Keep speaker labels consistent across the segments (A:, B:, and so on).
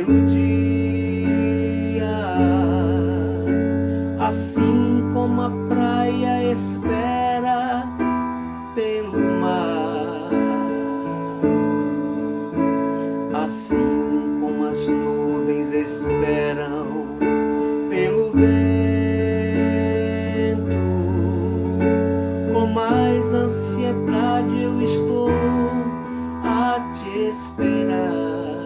A: pelo dia, assim como a praia espera pelo mar, assim como as nuvens esperam pelo vento, com mais ansiedade eu estou a te esperar.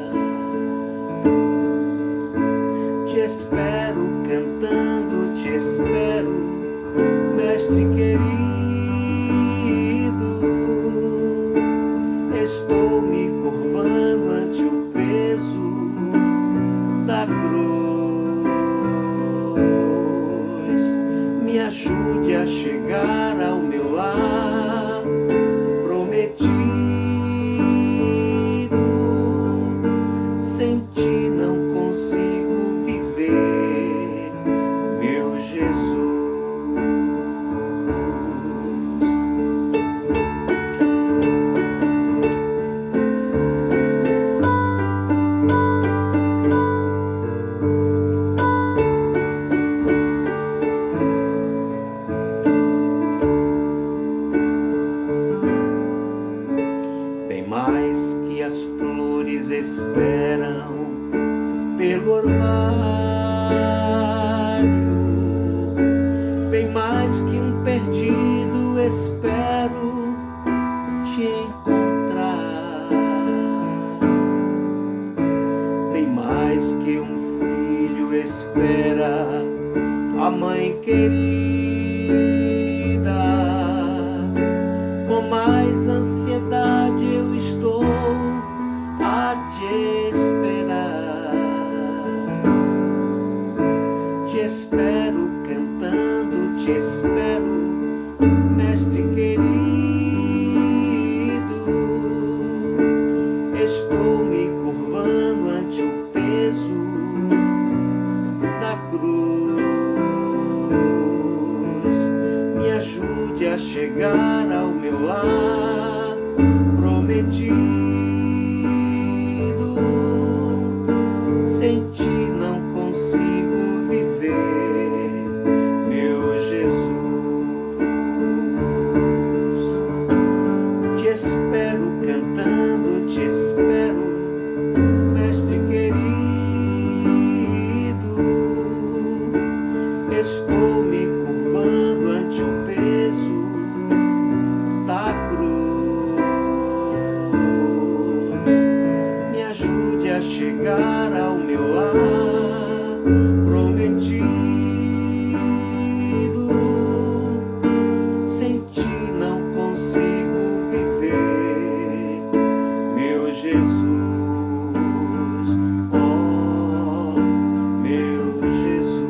A: Te espero cantando, te espero, Mestre querido. Estou me curvando ante o peso da cruz. Me ajude a chegar ao meu lar prometido. Sem ti não consigo viver, meu Jesus. Bem mais que as flores esperam pelo orvalho, bem mais que um perdido espero te encontrar, bem mais que um filho espera a mãe querida, com mais ansiedade eu estou a te esperar. Te espero cantando, te espero, Mestre querido. Estou me curvando ante o peso da cruz. Me ajude a chegar ao meu lar prometido. Sem ti não consigo viver, meu Jesus. Te espero cantando, te espero, Mestre querido. Estou me curvando ante o peso da cruz. Me ajude a chegar ao meu lar prometido. Sem ti não consigo viver, meu Jesus. Oh, meu Jesus.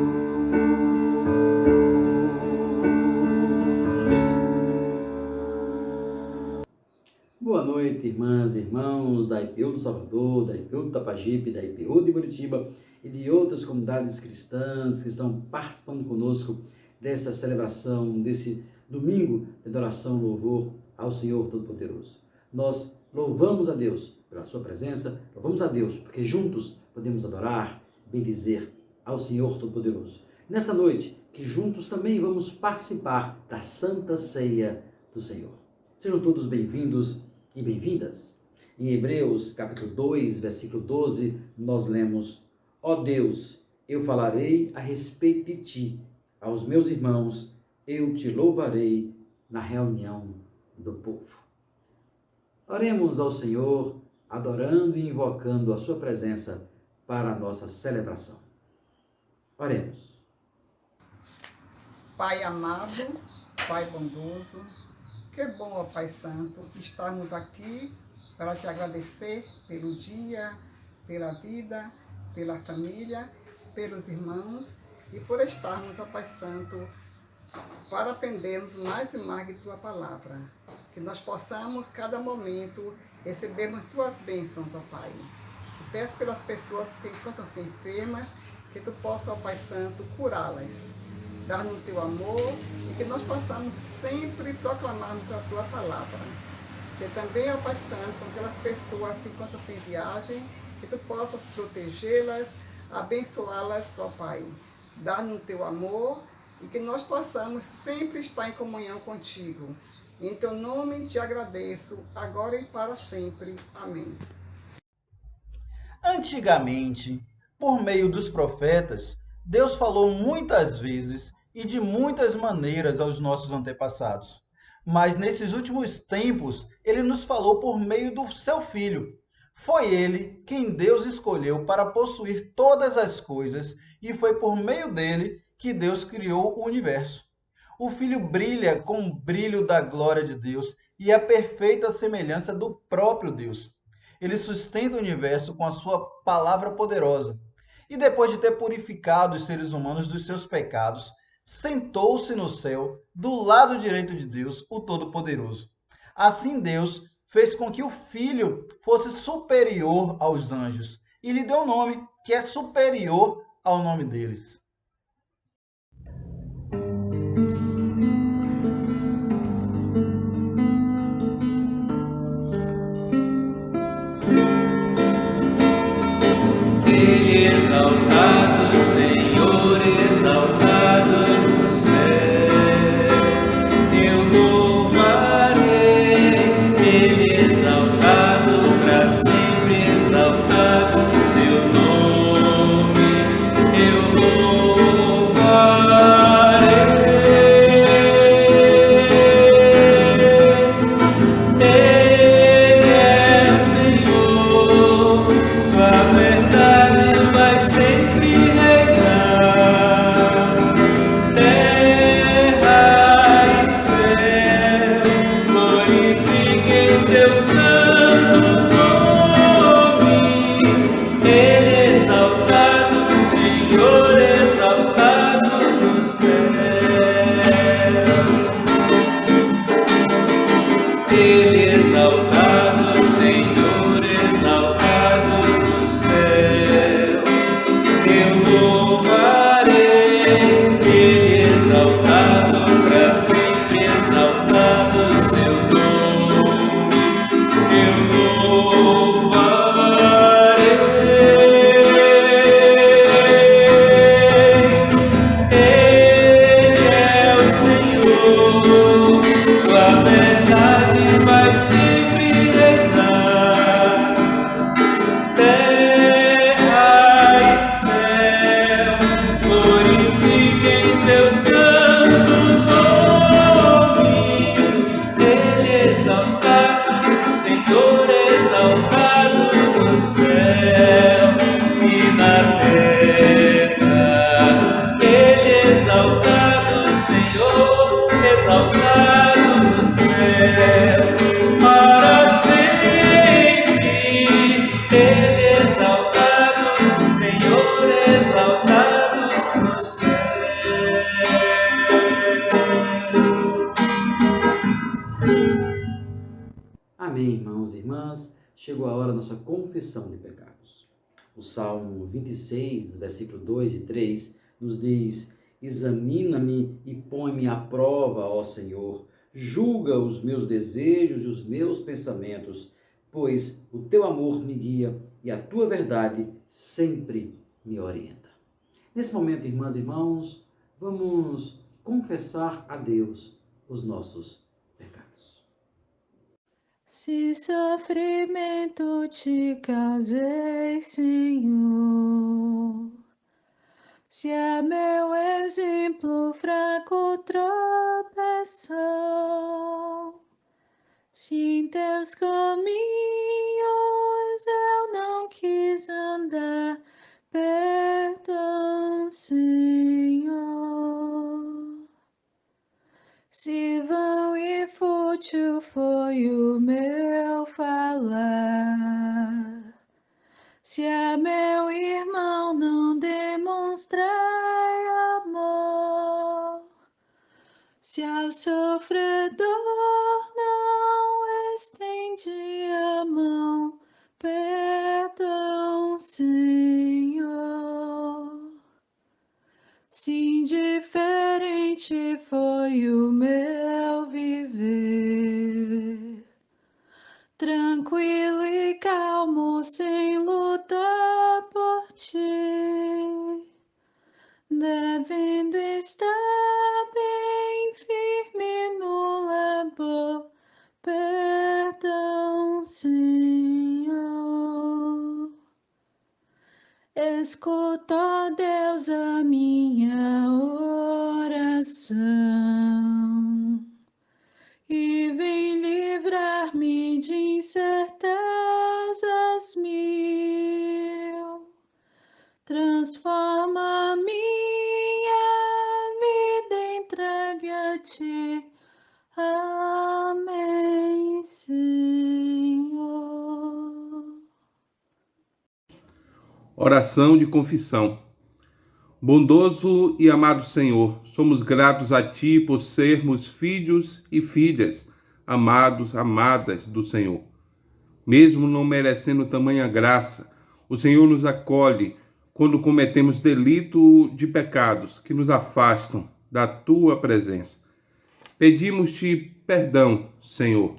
B: Boa noite, irmãs e irmãos da IPU do Salvador, da IPU do Tapajipe, da IPU de Muritiba e de outras comunidades cristãs que estão participando conosco dessa celebração, desse domingo de adoração, louvor ao Senhor Todo-Poderoso. Nós louvamos a Deus pela sua presença, louvamos a Deus porque juntos podemos adorar, bendizer ao Senhor Todo-Poderoso. Nesta noite, que juntos também vamos participar da Santa Ceia do Senhor. Sejam todos bem-vindos e bem-vindas. Em Hebreus, capítulo 2, versículo 12, nós lemos: Ó Deus, eu falarei a respeito de ti, aos meus irmãos, eu te louvarei na reunião do povo. Oremos ao Senhor, adorando e invocando a sua presença para a nossa celebração. Oremos.
C: Pai amado, Pai bondoso, que bom, ó Pai Santo, estarmos aqui para te agradecer pelo dia, pela vida, pela família, pelos irmãos e por estarmos, ó Pai Santo, para aprendermos mais e mais de Tua Palavra. Que nós possamos, cada momento, recebermos Tuas bênçãos, ó Pai. Te peço pelas pessoas que encontram-se enfermas, que Tu possa, ó Pai Santo, curá-las, dar-nos o Teu amor e que nós possamos sempre proclamarmos a Tua Palavra. Ser também, ó Pai Santo, com aquelas pessoas que encontram-se em viagem, que tu possas protegê-las, abençoá-las, ó Pai. Dar-nos o teu amor e que nós possamos sempre estar em comunhão contigo. Em teu nome te agradeço, agora e para sempre. Amém.
D: Antigamente, por meio dos profetas, Deus falou muitas vezes e de muitas maneiras aos nossos antepassados. Mas nesses últimos tempos, ele nos falou por meio do seu Filho. Foi ele quem Deus escolheu para possuir todas as coisas e foi por meio dele que Deus criou o universo. O Filho brilha com o brilho da glória de Deus e a perfeita semelhança do próprio Deus. Ele sustenta o universo com a sua palavra poderosa. E depois de ter purificado os seres humanos dos seus pecados, sentou-se no céu, do lado direito de Deus, o Todo-Poderoso. Assim Deus fez com que o Filho fosse superior aos anjos e lhe deu um nome que é superior ao nome deles.
A: Exaltado, Senhor, exaltado no céu, eu louvarei. Ele exaltado para sempre, exaltado seu nome, eu louvarei. Ele é o Senhor, sua verdade vai sempre reinar. Terra e céu glorifiquem seu santo nome. Ele exaltado, Senhor exaltado no céu. Ele exaltado, Senhor exaltado no céu, eu louvarei. Ele exaltado para sempre, exaltado seu nome, eu louvarei. Ele é o Senhor, sua verdade vai sempre reinar. Terra e céu glorifiquem seu santo nome. Ele exaltado, Senhor exaltado no céu e na terra. Ele exaltado, Senhor exaltado no céu para sempre. Ele exaltado, Senhor exaltado no céu.
B: Amém, irmãos e irmãs. Chegou a hora da nossa confissão de pecados. O Salmo 26, versículo 2 e 3, nos diz: examina-me e põe-me à prova, ó Senhor. Julga os meus desejos e os meus pensamentos, pois o teu amor me guia e a tua verdade sempre me orienta. Nesse momento, irmãs e irmãos, vamos confessar a Deus os nossos pecados.
E: Se sofrimento te causei, Senhor, se é meu exemplo fraco tropeçou, se em teus caminhos eu não quis andar, perdão, Senhor. Se vão e fútil foi o meu falar, se a meu irmão não demonstrai amor, se ao sofredor não estendi a mão, perdão, Senhor. Se indiferente foi o meu viver, tranquilo e calmo, sem luta Escuta, ó Deus, a minha oração e vem livrar-me de incertezas mil. Transforma minha vida, entregue a ti. Amém, Senhor.
F: Oração de confissão. Bondoso e amado Senhor, somos gratos a Ti por sermos filhos e filhas, amados, amadas do Senhor. Mesmo não merecendo tamanha graça, o Senhor nos acolhe quando cometemos delito de pecados que nos afastam da Tua presença. Pedimos-Te perdão, Senhor.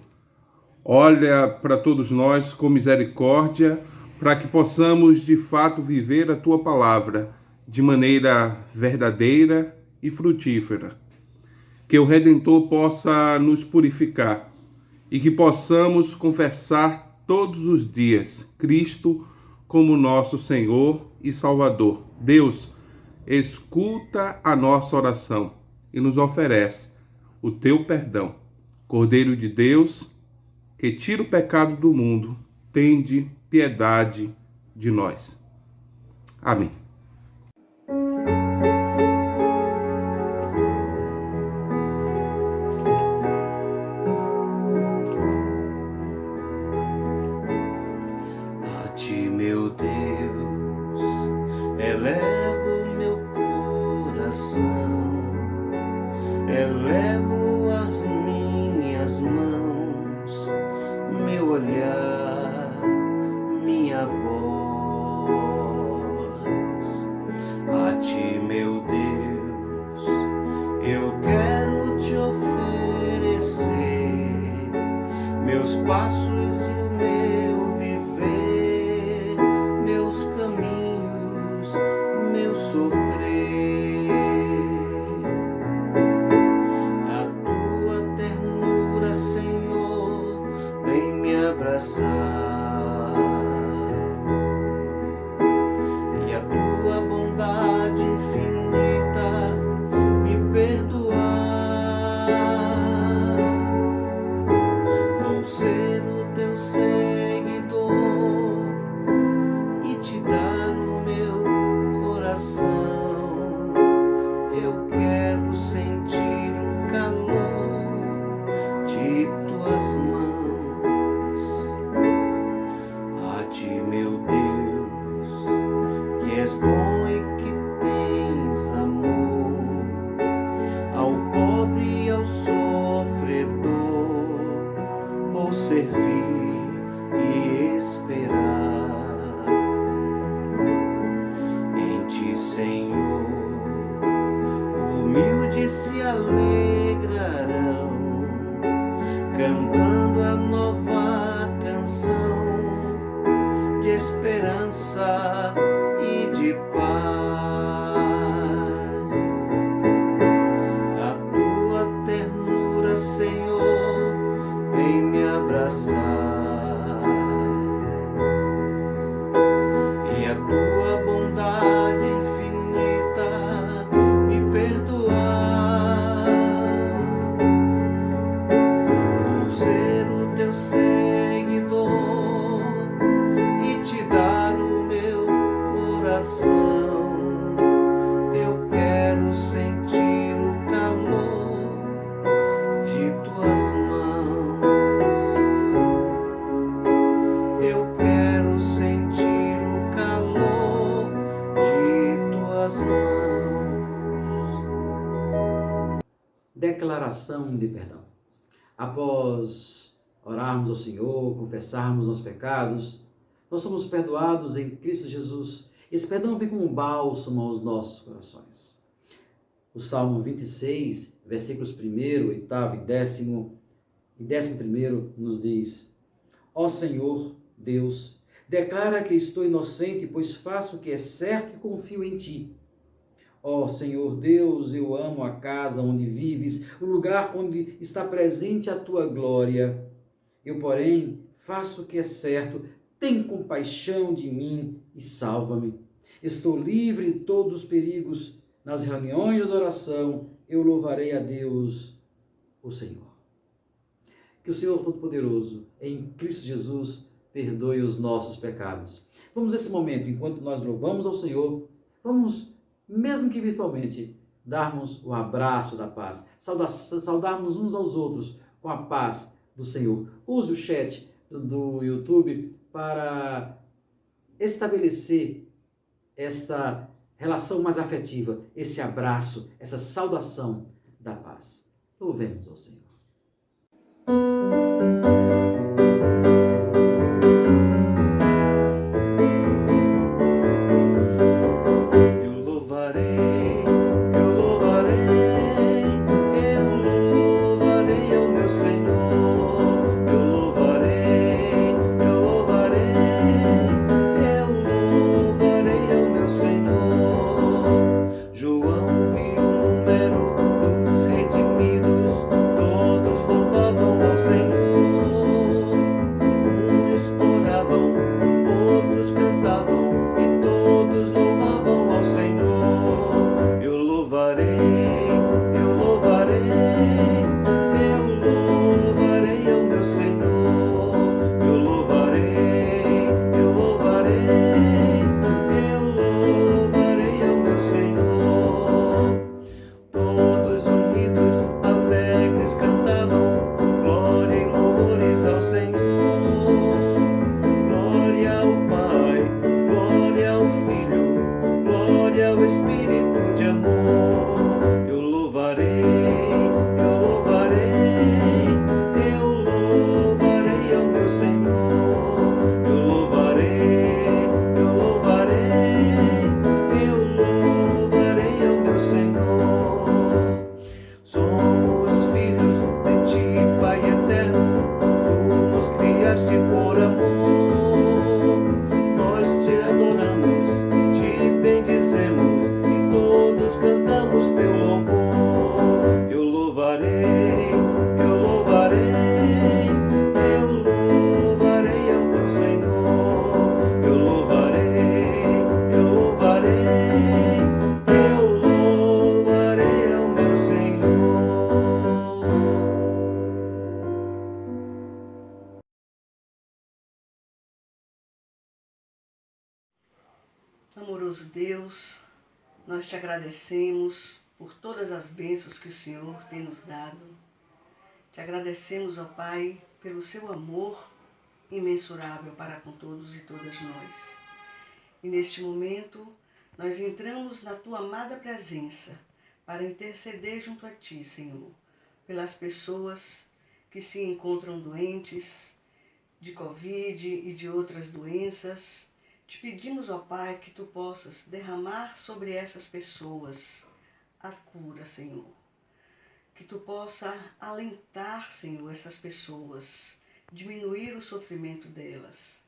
F: Olha para todos nós com misericórdia, para que possamos de fato viver a Tua palavra de maneira verdadeira e frutífera. Que o Redentor possa nos purificar e que possamos confessar todos os dias Cristo como nosso Senhor e Salvador. Deus, escuta a nossa oração e nos oferece o Teu perdão. Cordeiro de Deus, que tira o pecado do mundo, tende piedade de nós. Amém.
A: A Ti, meu Deus, elevo meu coração, elevo as minhas mãos, meu olhar, minha voz. A Ti, meu Deus, eu quero Te oferecer meus passos e o meu viver, meus caminhos, meu sofrer. A Tua ternura, Senhor, vem me abraçar, e a Tua bondade infinita me perdoar. Vou ser o Teu seguidor e Te dar o meu coração. Eu quero sentir o calor de Tuas mãos. A Ti, meu Deus, que és bom e que tens amor ao pobre e ao sofredor, vou servir e esperar. Em Ti, Senhor, humildes se alegrarão, cantando a nova canção de esperança e de paz. A Tua ternura, Senhor, vem me abraçar, e a Tua bondade infinita me perdoar. Vou ser o Teu seguidor e Te dar o meu coração. Eu quero sentir o calor de Tuas mãos. Eu quero sentir o calor de Tuas mãos.
B: Declaração de perdão. Após orarmos ao Senhor, confessarmos nossos pecados, nós somos perdoados em Cristo Jesus. Esse perdão vem como um bálsamo aos nossos corações. O Salmo 26, versículos 1º, 8º e 10º e 11º nos diz: Ó Senhor, Deus, declara que estou inocente, pois faço o que é certo e confio em Ti. Ó Senhor Deus, eu amo a casa onde vives, o lugar onde está presente a Tua glória. Eu, porém, faço o que é certo, tem compaixão de mim e salva-me. Estou livre de todos os perigos. Nas reuniões de adoração, eu louvarei a Deus, o Senhor. Que o Senhor Todo-Poderoso, em Cristo Jesus, perdoe os nossos pecados. Vamos nesse momento, enquanto nós louvamos ao Senhor, vamos, mesmo que virtualmente, darmos o abraço da paz, saudarmos uns aos outros com a paz do Senhor. Use o chat do YouTube para estabelecer esta relação mais afetiva, esse abraço, essa saudação da paz. Louvemos ao Senhor.
G: Amoroso Deus, nós te agradecemos por todas as bênçãos que o Senhor tem nos dado. Te agradecemos, ó Pai, pelo seu amor imensurável para com todos e todas nós. E neste momento, nós entramos na tua amada presença para interceder junto a ti, Senhor, pelas pessoas que se encontram doentes de Covid e de outras doenças. Te pedimos, ó Pai, que tu possas derramar sobre essas pessoas a cura, Senhor. Que tu possa alentar, Senhor, essas pessoas, diminuir o sofrimento delas.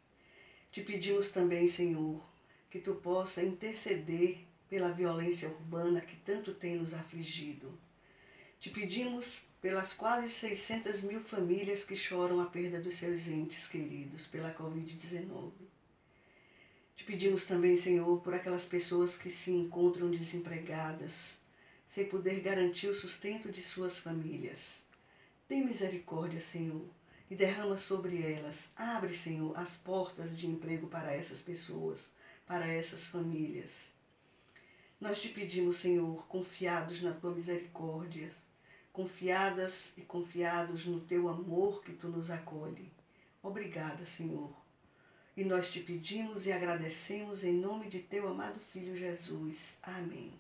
G: Te pedimos também, Senhor, que tu possa interceder pela violência urbana que tanto tem nos afligido. Te pedimos pelas quase 600 mil famílias que choram a perda dos seus entes queridos pela Covid-19. Te pedimos também, Senhor, por aquelas pessoas que se encontram desempregadas, sem poder garantir o sustento de suas famílias. Tem misericórdia, Senhor, e derrama sobre elas. Abre, Senhor, as portas de emprego para essas pessoas, para essas famílias. Nós te pedimos, Senhor, confiados na tua misericórdia, confiadas e confiados no teu amor que tu nos acolhe. Obrigada, Senhor. E nós te pedimos e agradecemos em nome de teu amado Filho Jesus. Amém.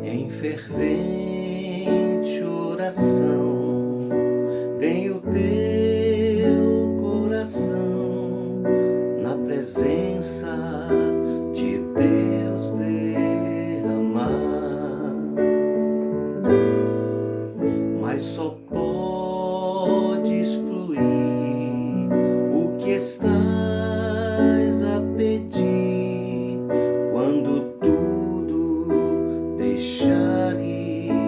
A: Em fervente oração, vem o teu coração na presença de Deus derramar, mas só podes fluir o que estás a pedir quando tudo deixares.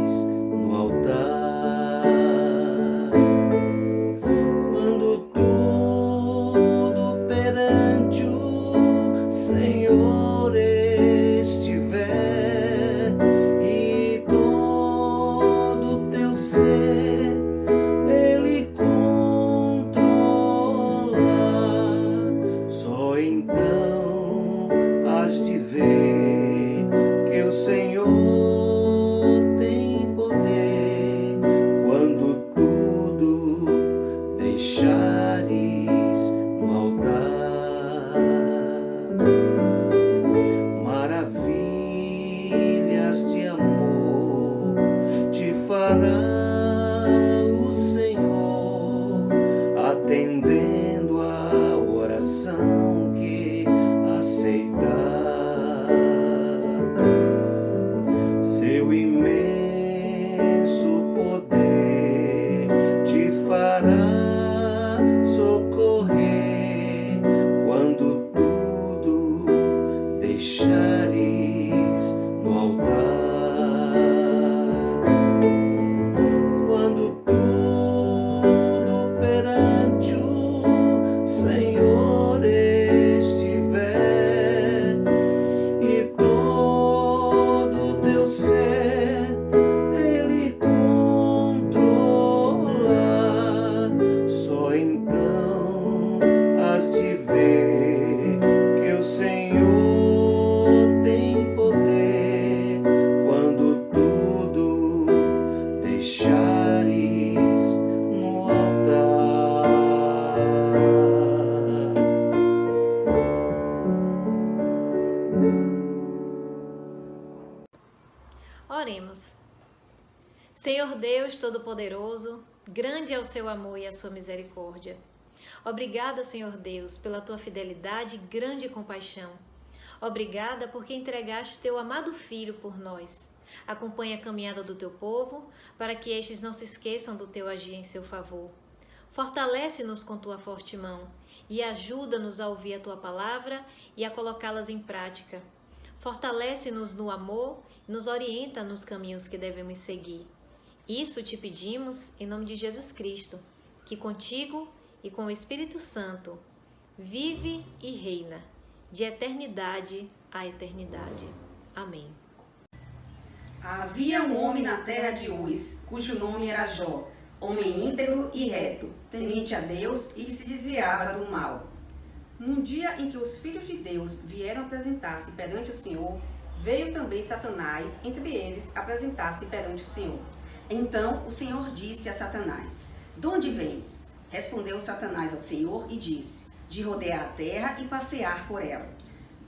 A: hás de ver que o Senhor tem poder quando tudo deixares no altar. Maravilhas de amor te fará o Senhor, atendendo a oração que aceitar. Seu imenso poder te fará socorrer quando tudo deixares no altar. Quando tudo perante o Senhor estiver e todo teu ser Ele controlar, só então hás de ver que o Senhor tem poder quando tudo deixares no altar.
H: Oremos. Senhor Deus Todo-Poderoso, grande é o seu amor e a sua misericórdia. Obrigada, Senhor Deus, pela tua fidelidade e grande compaixão. Obrigada porque entregaste teu amado Filho por nós. Acompanha a caminhada do teu povo, para que estes não se esqueçam do teu agir em seu favor. Fortalece-nos com tua forte mão e ajuda-nos a ouvir a tua palavra e a colocá-las em prática. Fortalece-nos no amor e nos orienta nos caminhos que devemos seguir. Isso te pedimos em nome de Jesus Cristo, que contigo e com o Espírito Santo vive e reina, de eternidade a eternidade. Amém.
I: Havia um homem na terra de Uz, cujo nome era Jó, homem íntegro e reto, temente a Deus e que se desviava do mal.
J: Num dia em que os filhos de Deus vieram apresentar-se perante o Senhor, veio também Satanás entre eles apresentar-se perante o Senhor.
I: Então o Senhor disse a Satanás: "De onde vens?" Respondeu Satanás ao Senhor e disse: "De rodear a terra e passear por ela."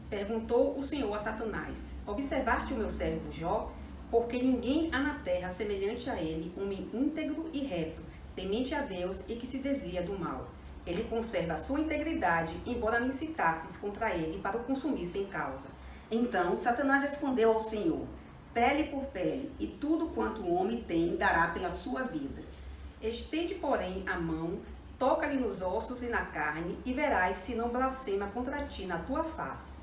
J: Perguntou o Senhor a Satanás: "Observaste o meu servo Jó? Porque ninguém há na terra semelhante a ele, homem íntegro e reto, temente a Deus e que se desvia do mal. Ele conserva a sua integridade, embora me incitasses contra ele para o consumir sem causa."
I: Então Satanás respondeu ao Senhor: "Pele por pele, e tudo quanto o homem tem dará pela sua vida."
J: Estende, porém, a mão, toca-lhe nos ossos e na carne, e verás se não blasfema contra ti na tua face.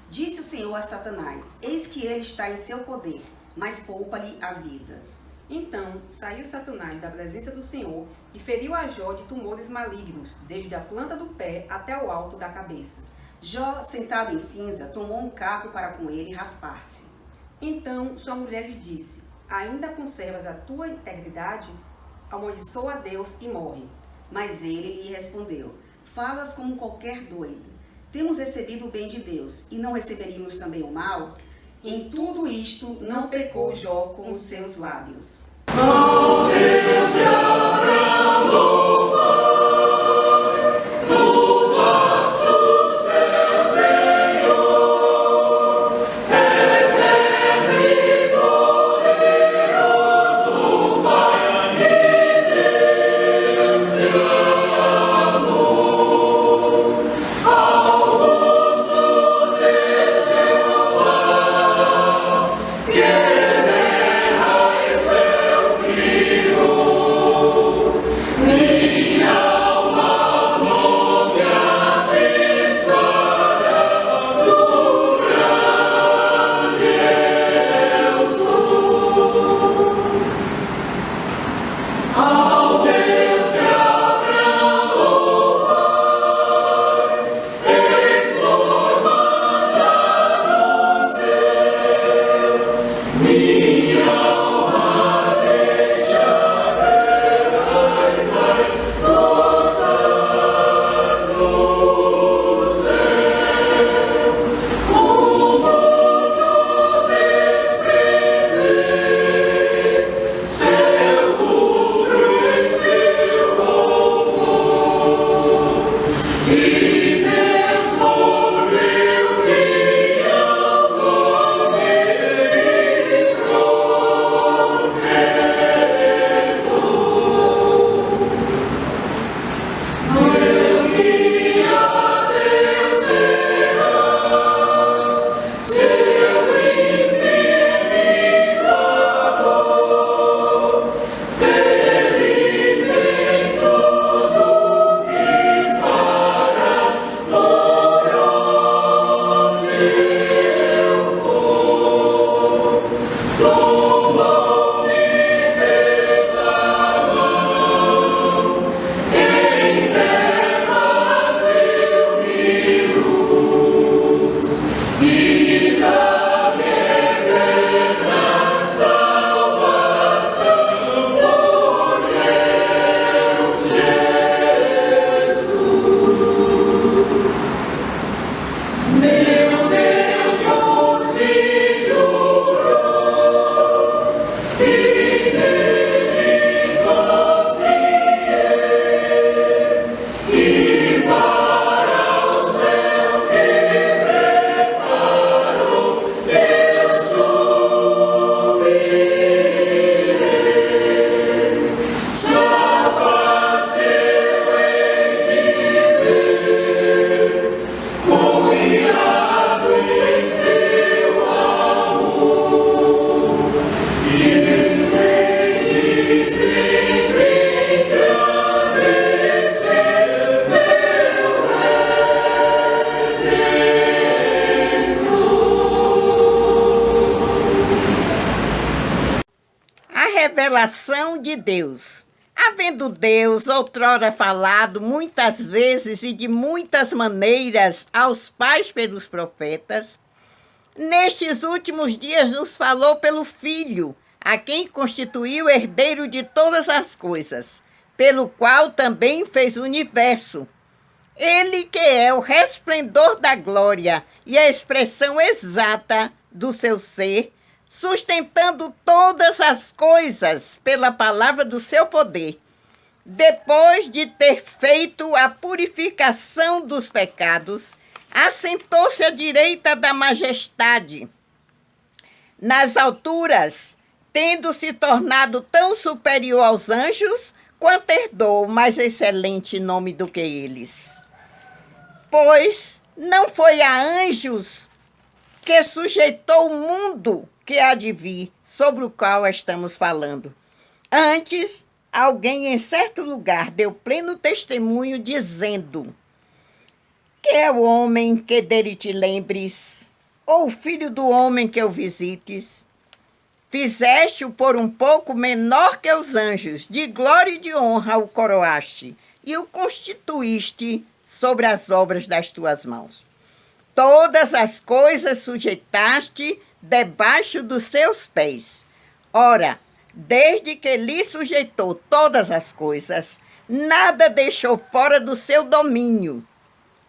I: Disse o Senhor a Satanás: "Eis que ele está em seu poder, mas poupa-lhe a vida."
J: Então saiu Satanás da presença do Senhor e feriu a Jó de tumores malignos, desde a planta do pé até o alto da cabeça.
I: Jó, sentado em cinza, tomou um caco para com ele raspar-se.
J: Então sua mulher lhe disse: "Ainda conservas a tua integridade? Amaldiçoa a Deus e morre."
I: Mas ele lhe respondeu: "Falas como qualquer doido. Temos recebido o bem de Deus, e não receberíamos também o mal?" Em tudo isto não pecou Jó com os seus lábios.
A: Oh, Deus de Abraão, louvai, louvas do céu, Senhor, eterno e glorioso, Pai de Deus de amor, augusto de Jeová, que terra e céu criou.
K: revelação de Deus. Havendo Deus outrora falado muitas vezes e de muitas maneiras aos pais pelos profetas, nestes últimos dias nos falou pelo Filho, a quem constituiu herdeiro de todas as coisas, pelo qual também fez o universo. Ele que é o resplendor da glória e a expressão exata do seu ser, sustentando todas as coisas pela palavra do seu poder. Depois de ter feito a purificação dos pecados, assentou-se à direita da majestade. Nas alturas, tendo se tornado tão superior aos anjos, quanto herdou mais excelente nome do que eles. Pois não foi a anjos que sujeitou o mundo que há de vir, sobre o qual estamos falando. Antes, alguém em certo lugar deu pleno testemunho, dizendo: que é o homem que dele te lembres, ou o filho do homem que o visites? Fizeste-o por um pouco menor que os anjos, de glória e de honra o coroaste, e o constituíste sobre as obras das tuas mãos. Todas as coisas sujeitaste debaixo dos seus pés. Ora, desde que lhe sujeitou todas as coisas, nada deixou fora do seu domínio.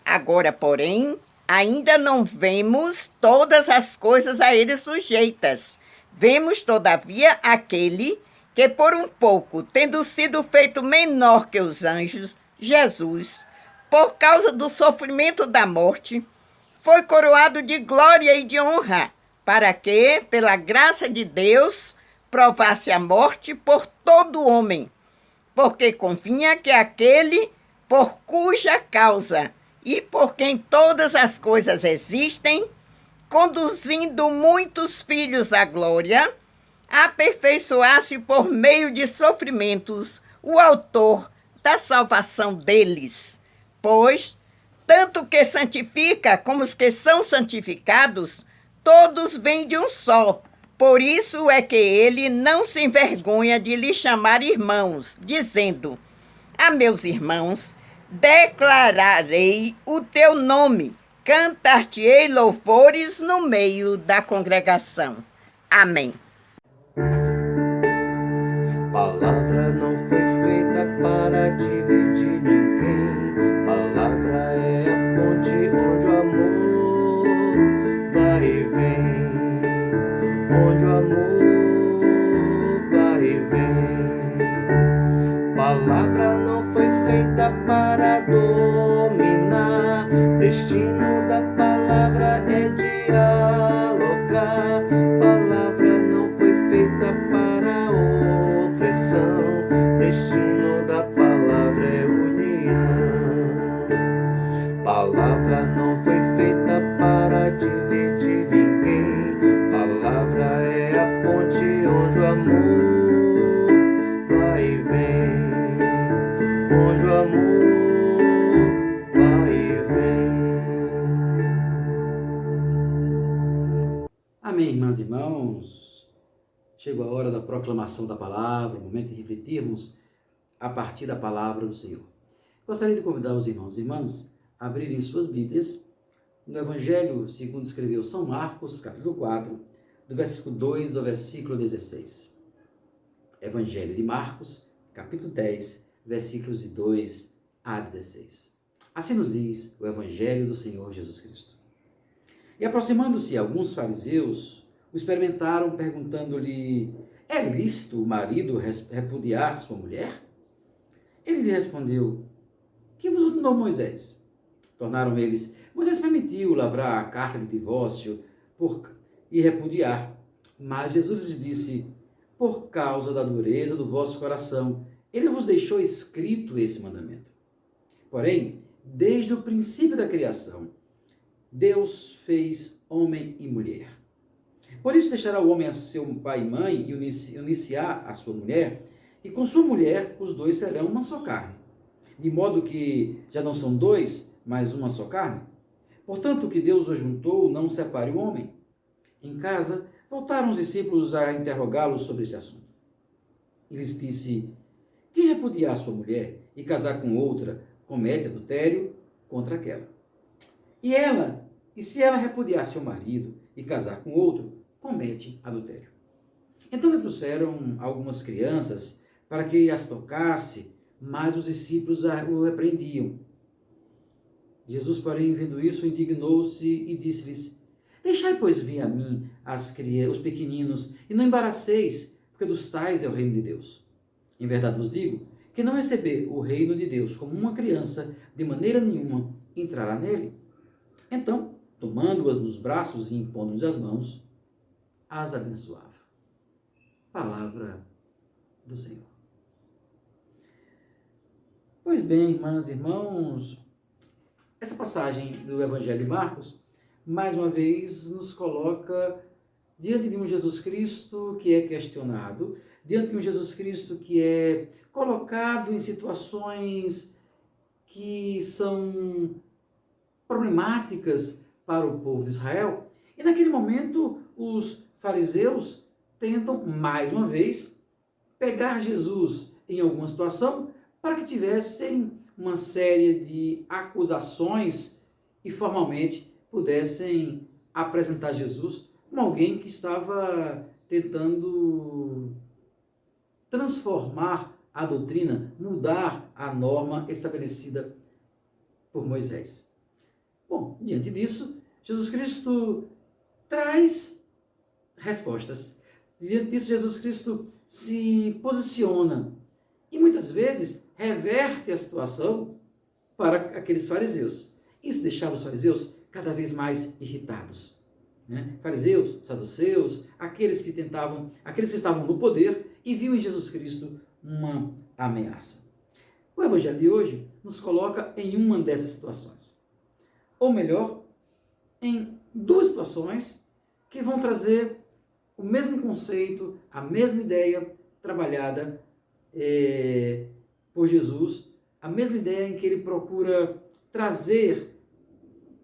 K: Agora, porém, ainda não vemos todas as coisas a ele sujeitas. Vemos, todavia, aquele que, por um pouco, tendo sido feito menor que os anjos, Jesus, por causa do sofrimento da morte, foi coroado de glória e de honra, para que, pela graça de Deus, provasse a morte por todo homem, porque convinha que aquele por cuja causa e por quem todas as coisas existem, conduzindo muitos filhos à glória, aperfeiçoasse por meio de sofrimentos o autor da salvação deles. Pois, tanto que santifica como os que são santificados, todos vêm de um só. Por isso é que ele não se envergonha de lhe chamar irmãos, dizendo: a meus irmãos, declararei o teu nome, cantar-te-ei louvores no meio da congregação. Amém.
A: Palavra não foi feita para dividir ninguém. Palavra é a ponte onde o amor vai e vem. Onde o amor vai e vem. Palavra não foi feita para dominar. Destino da palavra é dialogar. Palavra não foi feita para opressão. Destino da palavra é união. Palavra não foi feita para dividir ninguém. Palavra é a ponte onde o amor vai e vem. Onde o amor vai e vem.
B: Amém, irmãs e irmãos. Chegou a hora da proclamação da palavra, o momento de refletirmos a partir da palavra do Senhor. Gostaria de convidar os irmãos e irmãs a abrirem suas Bíblias no Evangelho segundo escreveu São Marcos, capítulo 4, do versículo 2 ao versículo 16. Evangelho de Marcos, capítulo 10, versículos de 2 a 16. Assim nos diz o Evangelho do Senhor Jesus Cristo. E aproximando-se alguns fariseus, o experimentaram perguntando-lhe: é lícito o marido repudiar sua mulher? Ele lhe respondeu: que vos ordenou Moisés? Tornaram eles: Moisés permitiu lavrar a carta de divórcio e repudiar. Mas Jesus lhes disse: por causa da dureza do vosso coração, ele vos deixou escrito esse mandamento. Porém, desde o princípio da criação, Deus fez homem e mulher. Por isso deixará o homem a seu pai e mãe e unir-se-á a sua mulher, e com sua mulher os dois serão uma só carne. De modo que já não são dois, mas uma só carne. Portanto, o que Deus o juntou, não separe o homem. Em casa, voltaram os discípulos a interrogá-lo sobre esse assunto. e lhes disse: quem repudiar sua mulher e casar com outra, comete adultério contra aquela. E se ela repudiar seu marido e casar com outro, comete adultério. Então lhe trouxeram algumas crianças para que as tocasse, mas os discípulos o repreendiam. Jesus, porém, vendo isso, indignou-se e disse-lhes: deixai, pois, vir a mim os pequeninos, e não embaraceis, porque dos tais é o reino de Deus. Em verdade vos digo, que não receber o reino de Deus como uma criança, de maneira nenhuma entrará nele. Então, tomando-as nos braços e impondo-lhes as mãos, as abençoava. Palavra do Senhor. Pois bem, irmãs e irmãos, essa passagem do Evangelho de Marcos, mais uma vez, nos coloca diante de um Jesus Cristo que é questionado, diante de um Jesus Cristo que é colocado em situações que são problemáticas para o povo de Israel. E naquele momento, os fariseus tentam, mais uma vez, pegar Jesus em alguma situação para que tivessem uma série de acusações e formalmente pudessem apresentar Jesus como alguém que estava tentando transformar a doutrina, mudar a norma estabelecida por Moisés. Bom, diante disso, Jesus Cristo traz respostas. Diante disso, Jesus Cristo se posiciona e muitas vezes reverte a situação para aqueles fariseus. Isso deixava os fariseus cada vez mais irritados. Fariseus, saduceus, aqueles que estavam no poder e viam em Jesus Cristo uma ameaça. O Evangelho de hoje nos coloca em uma dessas situações. Ou melhor, em duas situações que vão trazer o mesmo conceito, a mesma ideia trabalhada por Jesus, a mesma ideia em que ele procura trazer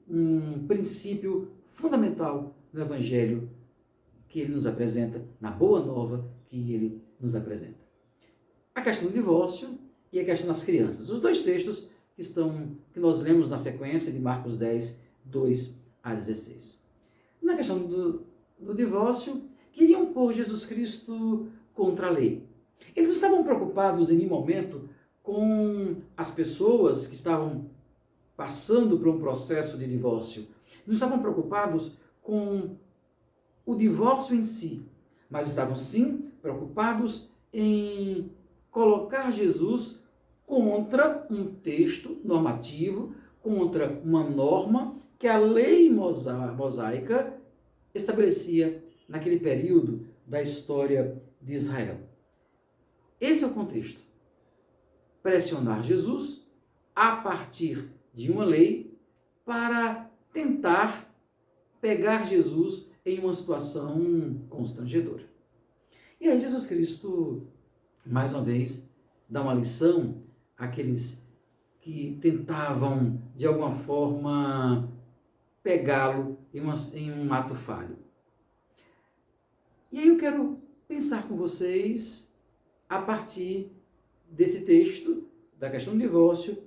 B: um princípio fundamental no Evangelho que ele nos apresenta, na Boa Nova que ele nos apresenta. A questão do divórcio e a questão das crianças. Os dois textos que nós lemos na sequência de Marcos 10, 2 a 16. Na questão do divórcio, queriam pôr Jesus Cristo contra a lei. Eles não estavam preocupados em nenhum momento com as pessoas que estavam passando por um processo de divórcio. Não estavam preocupados com o divórcio em si, mas estavam sim preocupados em colocar Jesus contra um texto normativo, contra uma norma que a lei mosaica estabelecia naquele período da história de Israel. Esse é o contexto. Pressionar Jesus a partir de uma lei para tentar pegar Jesus em uma situação constrangedora. E aí Jesus Cristo, mais uma vez, dá uma lição àqueles que tentavam, de alguma forma, pegá-lo em um ato falho. E aí eu quero pensar com vocês a partir desse texto, da questão do divórcio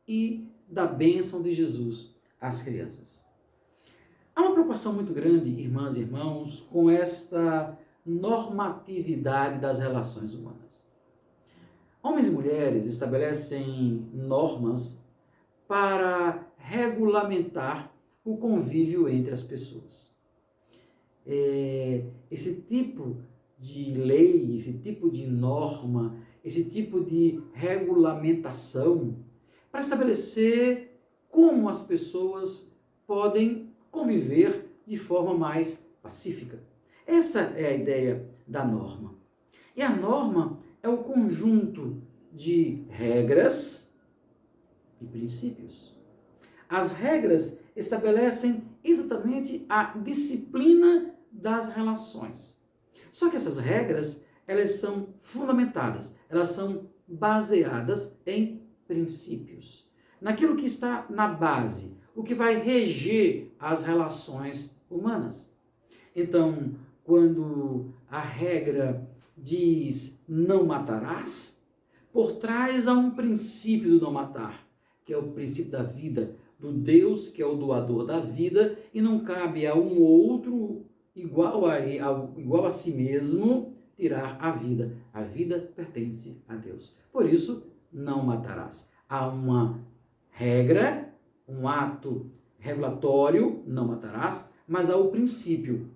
B: e da bênção de Jesus às crianças. Há uma preocupação muito grande, irmãs e irmãos, com esta normatividade das relações humanas. Homens e mulheres estabelecem normas para regulamentar o convívio entre as pessoas. Esse tipo de lei, esse tipo de norma, esse tipo de regulamentação para estabelecer como as pessoas podem conviver de forma mais pacífica. Essa é a ideia da norma. E a norma é o conjunto de regras e princípios. As regras estabelecem exatamente a disciplina das relações. Só que essas regras, elas são fundamentadas, elas são baseadas em princípios. Naquilo que está na base, o que vai reger as relações humanas. Então, quando a regra diz não matarás, por trás há um princípio do não matar, que é o princípio da vida, do Deus que é o doador da vida, e não cabe a um outro igual a si mesmo tirar a vida. A vida pertence a Deus. Por isso, não matarás. Há uma regra, um ato regulatório, não matarás, mas há o princípio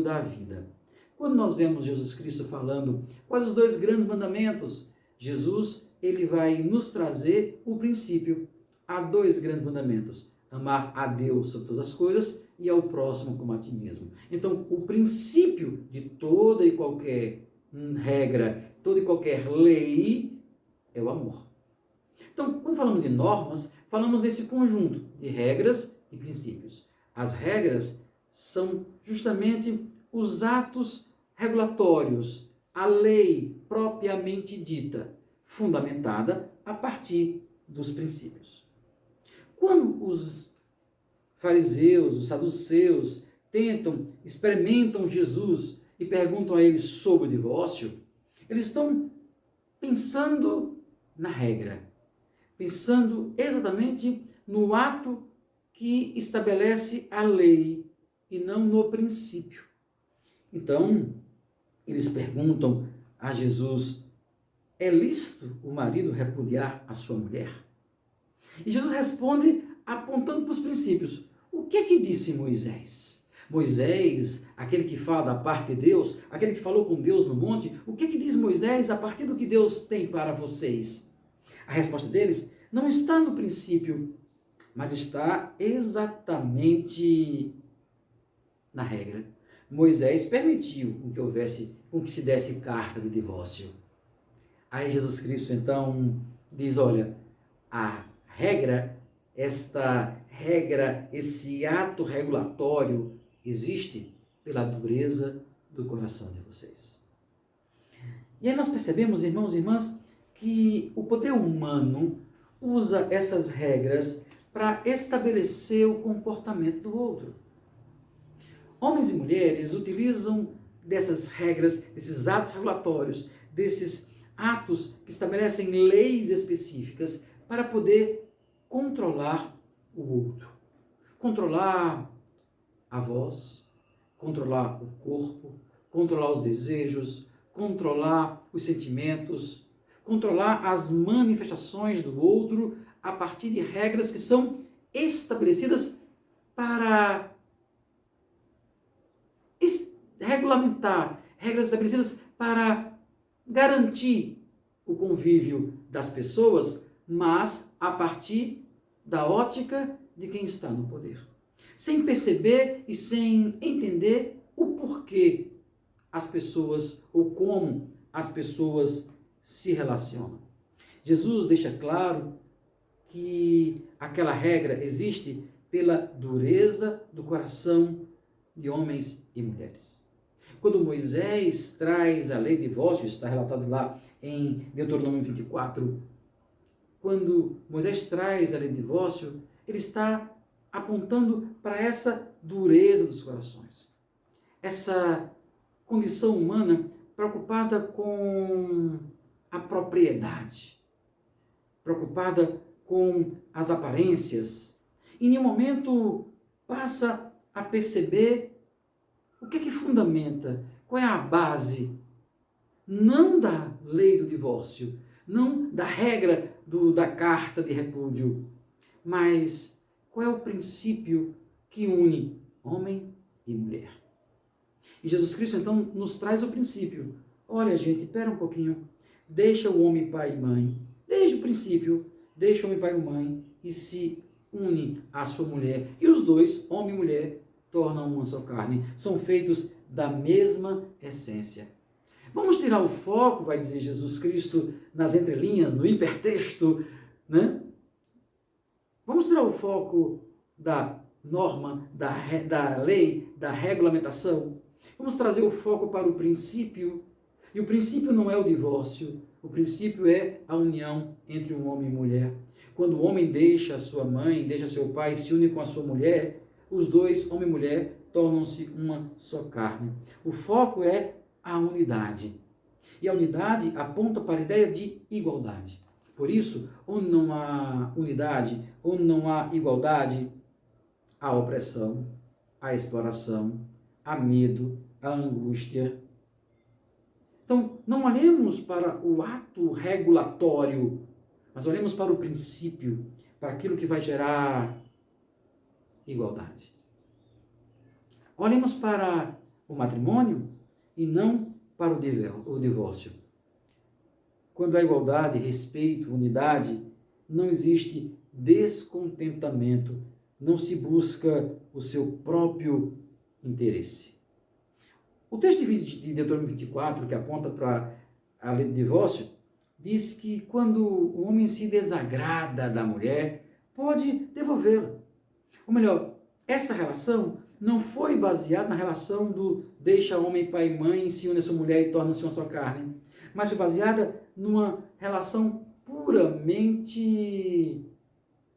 B: da vida. Quando nós vemos Jesus Cristo falando quais os 2 grandes mandamentos, Jesus ele vai nos trazer o princípio. Há 2 grandes mandamentos: amar a Deus sobre todas as coisas e ao próximo como a ti mesmo. Então, o princípio de toda e qualquer regra, toda e qualquer lei é o amor. Então, quando falamos em normas, falamos desse conjunto de regras e princípios. As regras são justamente os atos regulatórios, a lei propriamente dita, fundamentada a partir dos princípios. Quando os fariseus, os saduceus experimentam Jesus e perguntam a ele sobre o divórcio, eles estão pensando na regra, pensando exatamente no ato que estabelece a lei e não no princípio. Então, eles perguntam a Jesus: é lícito o marido repudiar a sua mulher? E Jesus responde apontando para os princípios. O que é que disse Moisés? Moisés, aquele que fala da parte de Deus, aquele que falou com Deus no monte, o que é que diz Moisés a partir do que Deus tem para vocês? A resposta deles não está no princípio, mas está exatamente na regra. Moisés permitiu com que se desse carta de divórcio. Aí Jesus Cristo então diz: olha, a regra, esse ato regulatório existe pela dureza do coração de vocês. E aí nós percebemos, irmãos e irmãs, que o poder humano usa essas regras para estabelecer o comportamento do outro. Homens e mulheres utilizam dessas regras, desses atos regulatórios, desses atos que estabelecem leis específicas para poder controlar o outro. Controlar a voz, controlar o corpo, controlar os desejos, controlar os sentimentos, controlar as manifestações do outro a partir de regras que são estabelecidas para regulamentar, regras estabelecidas para garantir o convívio das pessoas, mas a partir da ótica de quem está no poder. Sem perceber e sem entender o porquê as pessoas ou como as pessoas se relacionam. Jesus deixa claro que aquela regra existe pela dureza do coração de homens e mulheres. Quando Moisés traz a lei de divórcio, está relatado lá em Deuteronômio 24, quando Moisés traz a lei de divórcio, ele está apontando para essa dureza dos corações. Essa condição humana preocupada com a propriedade, preocupada com as aparências, e em nenhum momento passa a perceber o que fundamenta, qual é a base, não da lei do divórcio, não da regra da carta de repúdio, mas qual é o princípio que une homem e mulher. E Jesus Cristo então nos traz o princípio. Olha, gente, espera um pouquinho, deixa o homem pai e mãe, desde o princípio, deixa o homem pai e mãe e se une à sua mulher. E os dois, homem e mulher, tornam uma só carne, são feitos da mesma essência. Vamos tirar o foco, vai dizer Jesus Cristo nas entrelinhas, no hipertexto, né? Vamos tirar o foco da norma, da lei, da regulamentação. Vamos trazer o foco para o princípio. E o princípio não é o divórcio, o princípio é a união entre um homem e mulher. Quando o homem deixa a sua mãe, deixa seu pai, se une com a sua mulher, os dois, homem e mulher, tornam-se uma só carne. O foco é à unidade. E a unidade aponta para a ideia de igualdade. Por isso, onde não há unidade, onde não há igualdade, há opressão, há exploração, há medo, há angústia. Então, não olhemos para o ato regulatório, mas olhemos para o princípio, para aquilo que vai gerar igualdade. Olhemos para o matrimônio e não para o divórcio. Quando há igualdade, respeito, unidade, não existe descontentamento, não se busca o seu próprio interesse. O texto de Deuteronômio 24, que aponta para a lei do divórcio, diz que quando o homem se desagrada da mulher, pode devolvê-la. Ou melhor, essa relação não foi baseada na relação do deixa homem, pai e mãe, se une a sua mulher e torna-se uma só carne, mas foi baseada numa relação puramente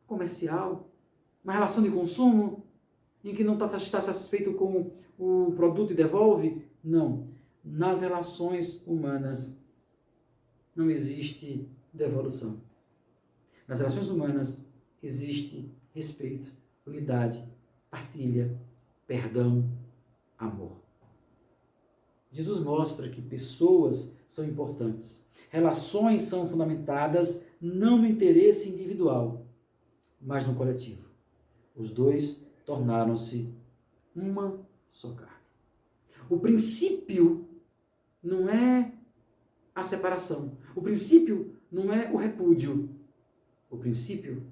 B: comercial, uma relação de consumo, em que não está satisfeito com o produto e devolve. Não. Nas relações humanas não existe devolução. Nas relações humanas existe respeito, unidade, partilha, perdão, amor. Jesus mostra que pessoas são importantes. Relações são fundamentadas não no interesse individual, mas no coletivo. Os dois tornaram-se uma só carne. O princípio não é a separação. O princípio não é o repúdio. O princípio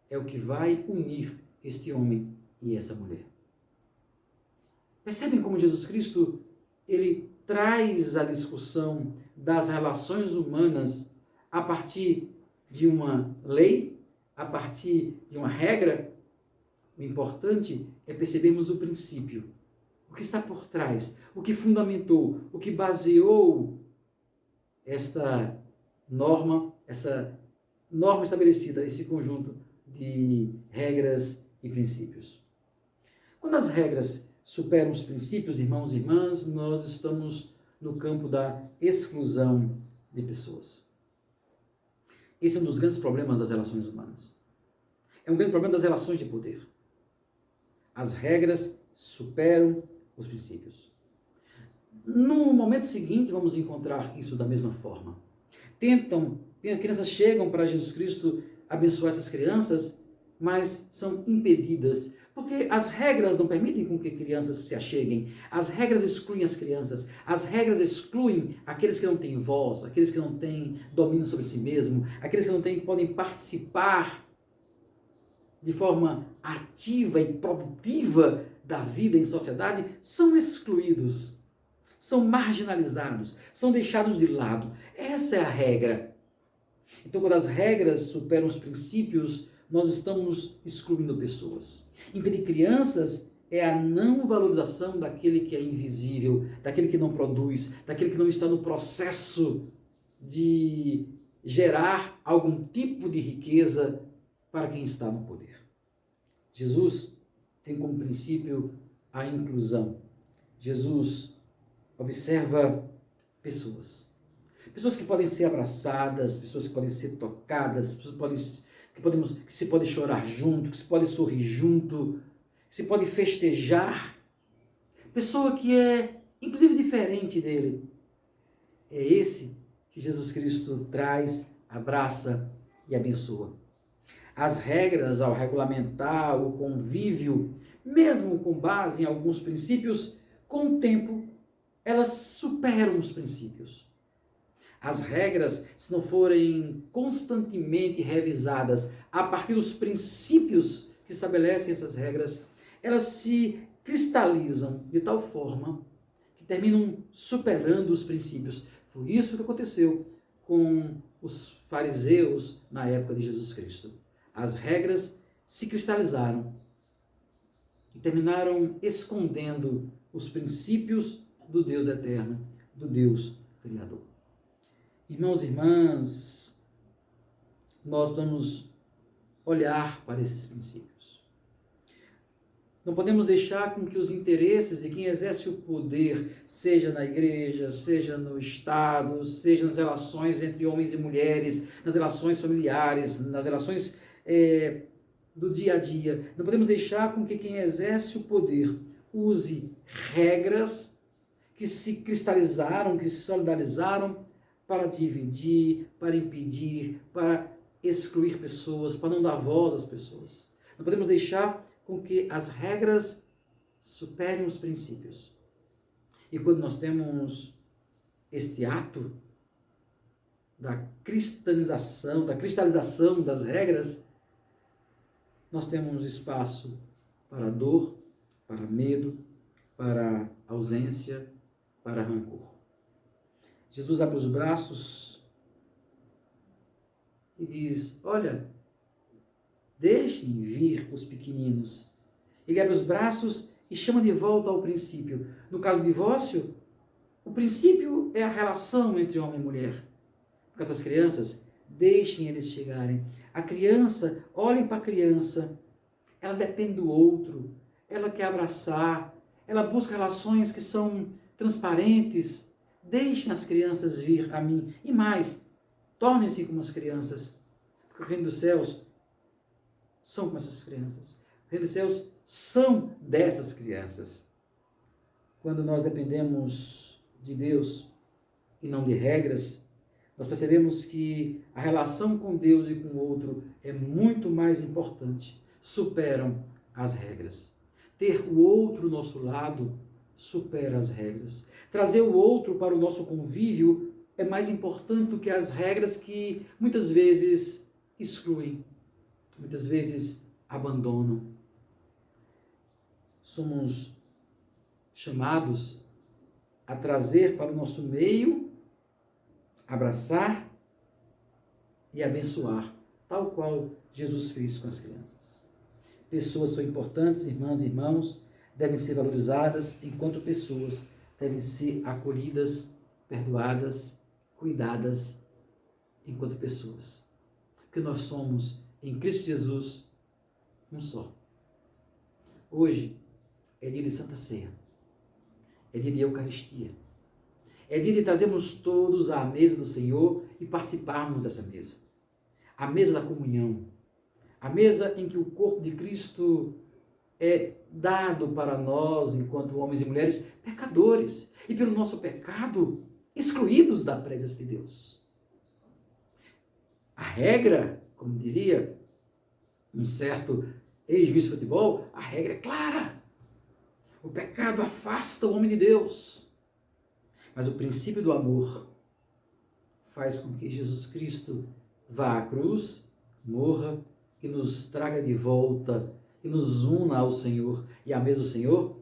B: é o que vai unir este homem e essa mulher. Percebem como Jesus Cristo, ele traz a discussão das relações humanas a partir de uma lei, a partir de uma regra? O importante é percebermos o princípio, o que está por trás, o que fundamentou, o que baseou esta norma estabelecida, esse conjunto de regras e princípios. Quando as regras superam os princípios, irmãos e irmãs, nós estamos no campo da exclusão de pessoas. Esse é um dos grandes problemas das relações humanas. É um grande problema das relações de poder. As regras superam os princípios. No momento seguinte, vamos encontrar isso da mesma forma. Crianças chegam para Jesus Cristo abençoar essas crianças, mas são impedidas, porque as regras não permitem com que crianças se acheguem, as regras excluem as crianças, as regras excluem aqueles que não têm voz, aqueles que não têm domínio sobre si mesmo, aqueles que podem participar de forma ativa e produtiva da vida em sociedade, são excluídos, são marginalizados, são deixados de lado. Essa é a regra. Então, quando as regras superam os princípios, nós estamos excluindo pessoas. Impedir crianças é a não valorização daquele que é invisível, daquele que não produz, daquele que não está no processo de gerar algum tipo de riqueza para quem está no poder. Jesus tem como princípio a inclusão. Jesus observa pessoas. Pessoas que podem ser abraçadas, pessoas que podem ser tocadas, pessoas que se pode chorar junto, que se pode sorrir junto, que se pode festejar. Pessoa que é, inclusive, diferente dele. É esse que Jesus Cristo traz, abraça e abençoa. As regras, ao regulamentar o convívio, mesmo com base em alguns princípios, com o tempo, elas superam os princípios. As regras, se não forem constantemente revisadas a partir dos princípios que estabelecem essas regras, elas se cristalizam de tal forma que terminam superando os princípios. Foi isso que aconteceu com os fariseus na época de Jesus Cristo. As regras se cristalizaram e terminaram escondendo os princípios do Deus eterno, do Deus Criador. Irmãos e irmãs, nós vamos olhar para esses princípios. Não podemos deixar com que os interesses de quem exerce o poder, seja na igreja, seja no Estado, seja nas relações entre homens e mulheres, nas relações familiares, nas relações do dia a dia, não podemos deixar com que quem exerce o poder use regras que se cristalizaram, que se solidarizaram para dividir, para impedir, para excluir pessoas, para não dar voz às pessoas. Não podemos deixar com que as regras superem os princípios. E quando nós temos este ato da cristalização das regras, nós temos espaço para dor, para medo, para ausência, para rancor. Jesus abre os braços e diz: olha, deixem vir os pequeninos. Ele abre os braços e chama de volta ao princípio. No caso do divórcio, o princípio é a relação entre homem e mulher. Com essas crianças, deixem eles chegarem. A criança, olhem para a criança, ela depende do outro, ela quer abraçar, ela busca relações que são transparentes. Deixem as crianças vir a mim. E mais, tornem-se como as crianças, porque o reino dos céus são como essas crianças. O reino dos céus são dessas crianças. Quando nós dependemos de Deus e não de regras, nós percebemos que a relação com Deus e com o outro é muito mais importante, superam as regras. Ter o outro ao nosso lado supera as regras. Trazer o outro para o nosso convívio é mais importante do que as regras que muitas vezes excluem, muitas vezes abandonam. Somos chamados a trazer para o nosso meio, abraçar e abençoar, tal qual Jesus fez com as crianças. Pessoas são importantes, irmãs e irmãos, devem ser valorizadas, enquanto pessoas devem ser acolhidas, perdoadas, cuidadas, enquanto pessoas. Porque nós somos, em Cristo Jesus, um só. Hoje é dia de Santa Ceia, é dia de Eucaristia, é dia de trazermos todos à mesa do Senhor e participarmos dessa mesa. A mesa da comunhão, a mesa em que o corpo de Cristo é dado para nós, enquanto homens e mulheres pecadores, e pelo nosso pecado, excluídos da presença de Deus. A regra, como diria um certo ex-juiz de futebol, a regra é clara. O pecado afasta o homem de Deus. Mas o princípio do amor faz com que Jesus Cristo vá à cruz, morra e nos traga de volta e nos una ao Senhor. E a mesa do Senhor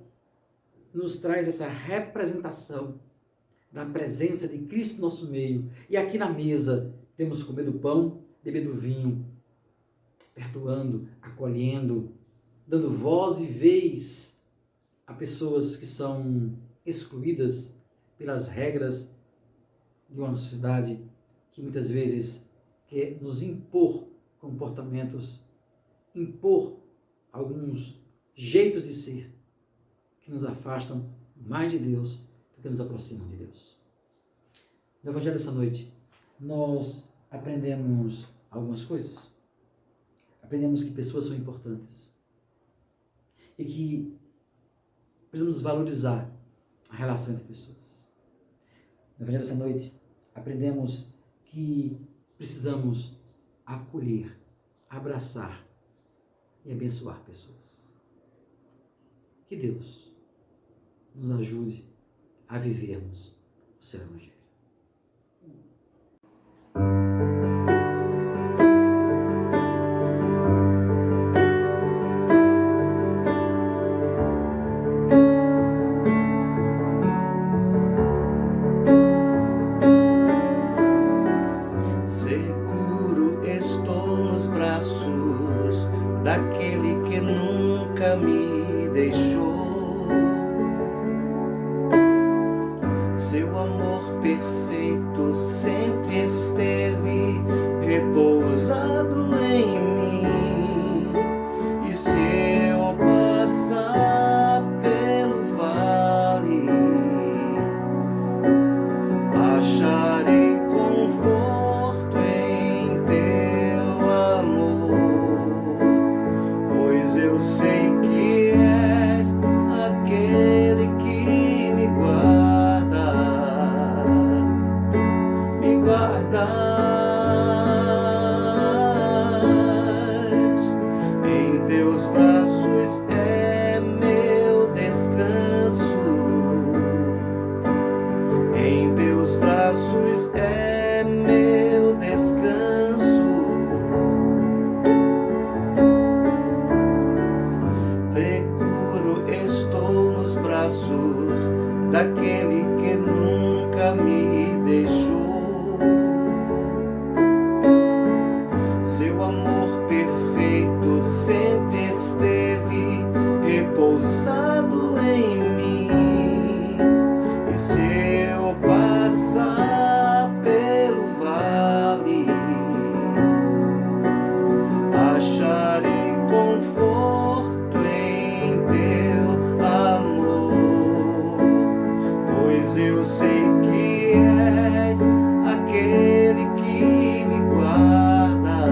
B: nos traz essa representação da presença de Cristo no nosso meio. E aqui na mesa temos comido pão, bebido vinho, perdoando, acolhendo, dando voz e vez a pessoas que são excluídas pelas regras de uma sociedade que muitas vezes quer nos impor comportamentos, impor alguns jeitos de ser que nos afastam mais de Deus do que nos aproximam de Deus. No Evangelho dessa noite, nós aprendemos algumas coisas. Aprendemos que pessoas são importantes e que precisamos valorizar a relação entre pessoas. No Evangelho dessa noite, aprendemos que precisamos acolher, abraçar e abençoar pessoas. Que Deus nos ajude a vivermos o seu Evangelho.
A: Seguro estou nos braços daquele que nunca me deixou. Seu amor perfeito sempre esteve repousado em mim. E se eu passar aquele que me guarda, me guardas. Em teus braços é meu descanso, em teus braços é meu descanso. Seguro estou nos braços daquele que nunca me deixou. Seu amor perfeito sempre esteve repousado em mim. E se eu passar pelo vale, acharei conforto em teu amor, pois eu sei que és aquele que me guarda,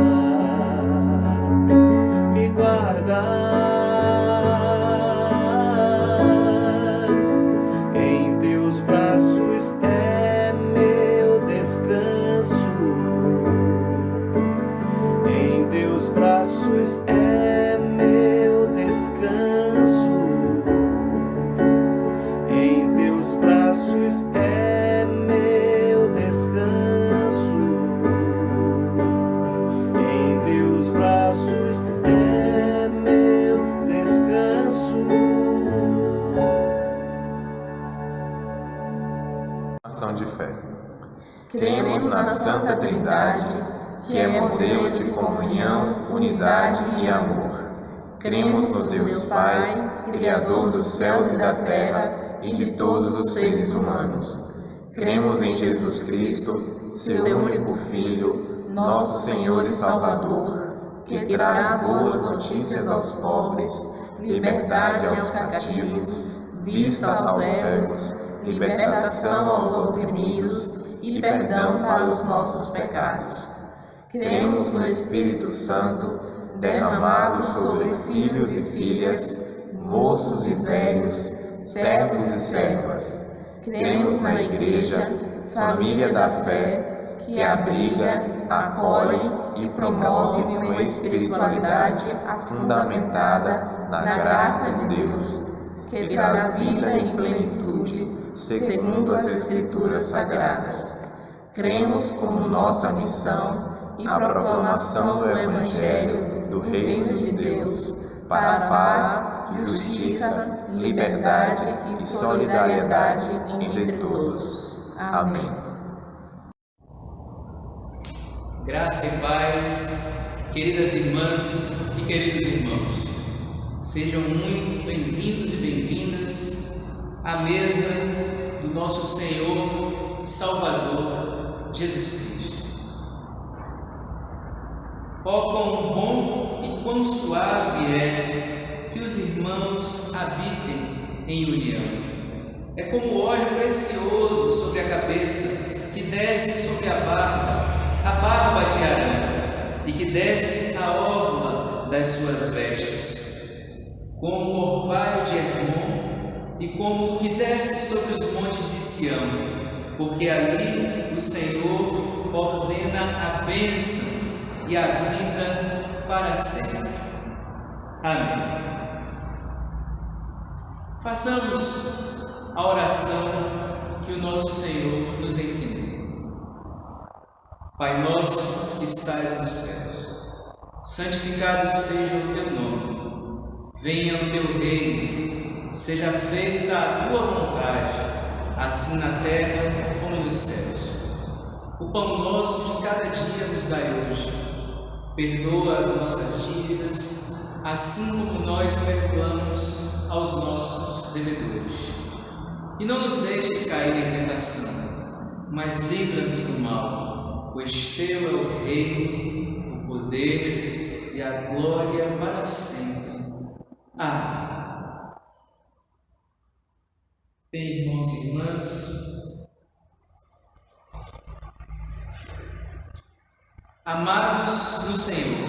A: me guardas. Em teus braços é meu descanso, em teus braços é meu descanso, em teus braços é meu descanso, em teus braços é meu descanso.
L: Ação de fé. Cremos na Santa Trindade, que é modelo de comunhão, unidade e amor. Cremos no Deus Pai, Criador dos céus e da terra e de todos os seres humanos. Cremos em Jesus Cristo, seu único Filho, nosso Senhor e Salvador, que traz boas notícias aos pobres, liberdade aos cativos, vista aos cegos, libertação aos oprimidos e perdão para os nossos pecados. Cremos no Espírito Santo, derramado sobre filhos e filhas, moços e velhos, servos e servas. Cremos na Igreja, família da fé, que abriga, acolhe e promove uma espiritualidade fundamentada na graça de Deus, que traz vida em plenitude, segundo as Escrituras Sagradas. Cremos como nossa missão a proclamação do Evangelho do Reino de Deus para a paz, justiça, liberdade e solidariedade entre todos. Amém.
M: Graça e paz, queridas irmãs e queridos irmãos. Sejam muito bem-vindos e bem-vindas à mesa do nosso Senhor e Salvador Jesus Cristo. Ó, quão bom e quão suave é que os irmãos habitem em união. É como óleo precioso sobre a cabeça que desce sobre a barba de Arão, e que desce a orla das suas vestes, como o orvalho de Hermon, e como o que desce sobre os montes de Sião, porque ali o Senhor ordena a bênção e a vida para sempre. Amém. Façamos a oração que o nosso Senhor nos ensinou. Pai nosso que estais nos céus, santificado seja o teu nome. Venha o teu reino, seja feita a tua vontade, assim na terra como nos céus. O pão nosso de cada dia nos dai hoje. Perdoa as nossas dívidas, assim como nós perdoamos aos nossos devedores. E não nos deixes cair em tentação, mas livra-nos do mal, pois teu é o reino, o poder e a glória para sempre. Amém. Bem, irmãos e irmãs, amados no Senhor,